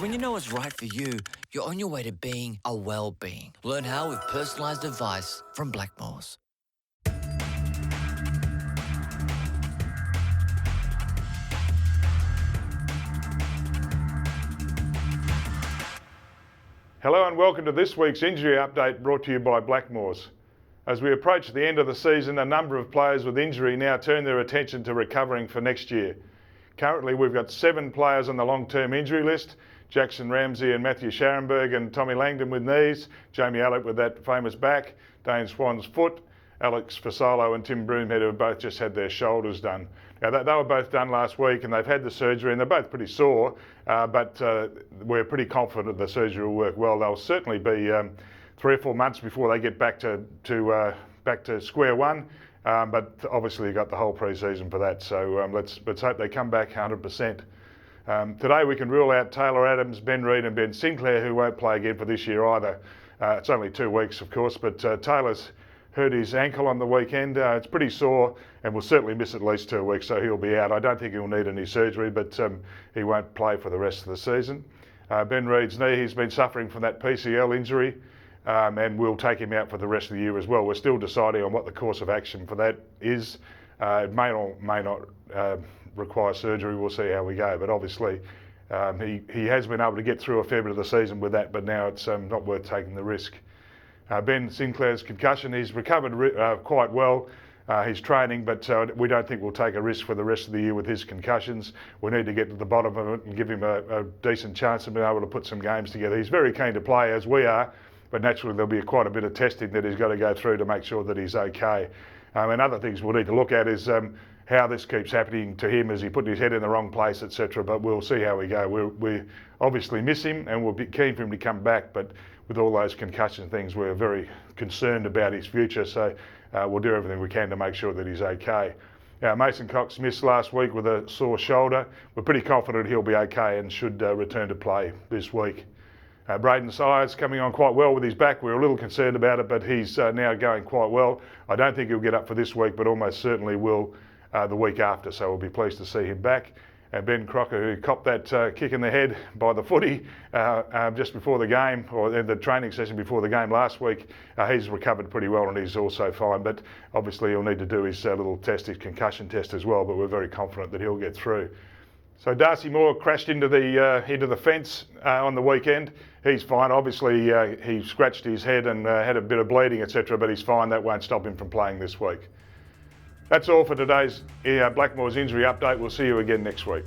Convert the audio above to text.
When you know what's right for you, you're on your way to being a well-being. Learn how with personalised advice from Blackmores. Hello and welcome to this week's injury update brought to you by Blackmores. As we approach the end of the season, a number of players with injury now turn their attention to recovering for next year. Currently, we've got 7 players on the long-term injury list: Jackson Ramsey and Matthew Scharenberg and Tommy Langdon with knees, Jamie Allett with that famous back, Dane Swan's foot, Alex Fasolo and Tim Broomhead, who have both just had their shoulders done. Now, they were both done last week and they've had the surgery and they're both pretty sore, but we're pretty confident the surgery will work well. They'll certainly be 3 or 4 months before they get back to square one. But obviously you've got the whole pre-season for that, so let's hope they come back 100%. Today we can rule out Taylor Adams, Ben Reid and Ben Sinclair, who won't play again for this year either. It's only 2 weeks, of course, but Taylor's hurt his ankle on the weekend. It's pretty sore and will certainly miss at least 2 weeks, so he'll be out. I don't think he'll need any surgery, but he won't play for the rest of the season. Ben Reid's knee, he's been suffering from that PCL injury. And we'll take him out for the rest of the year as well. We're still deciding on what the course of action for that is. It may or may not require surgery. We'll see how we go. But obviously, he has been able to get through a fair bit of the season with that, but now it's not worth taking the risk. Ben Sinclair's concussion, he's recovered quite well. He's training, but we don't think we'll take a risk for the rest of the year with his concussions. We need to get to the bottom of it and give him a decent chance of being able to put some games together. He's very keen to play, as we are. But naturally there'll be quite a bit of testing that he's got to go through to make sure that he's okay. And other things we'll need to look at is how this keeps happening to him. Is he putting his head in the wrong place, etc. But we'll see how we go. We obviously miss him and we'll be keen for him to come back, but with all those concussion things, we're very concerned about his future. So we'll do everything we can to make sure that he's okay. Mason Cox missed last week with a sore shoulder. We're pretty confident he'll be okay and should return to play this week. Braden Sires coming on quite well with his back. We were a little concerned about it, but he's now going quite well. I don't think he'll get up for this week, but almost certainly will the week after, so we'll be pleased to see him back. Ben Crocker, who copped that kick in the head by the footy just before the game, or in the training session before the game last week, he's recovered pretty well and he's also fine, but obviously he'll need to do his little test, his concussion test as well, but we're very confident that he'll get through. So Darcy Moore crashed into the fence on the weekend. He's fine. Obviously, he scratched his head and had a bit of bleeding, etc. But he's fine. That won't stop him from playing this week. That's all for today's Blackmores injury update. We'll see you again next week.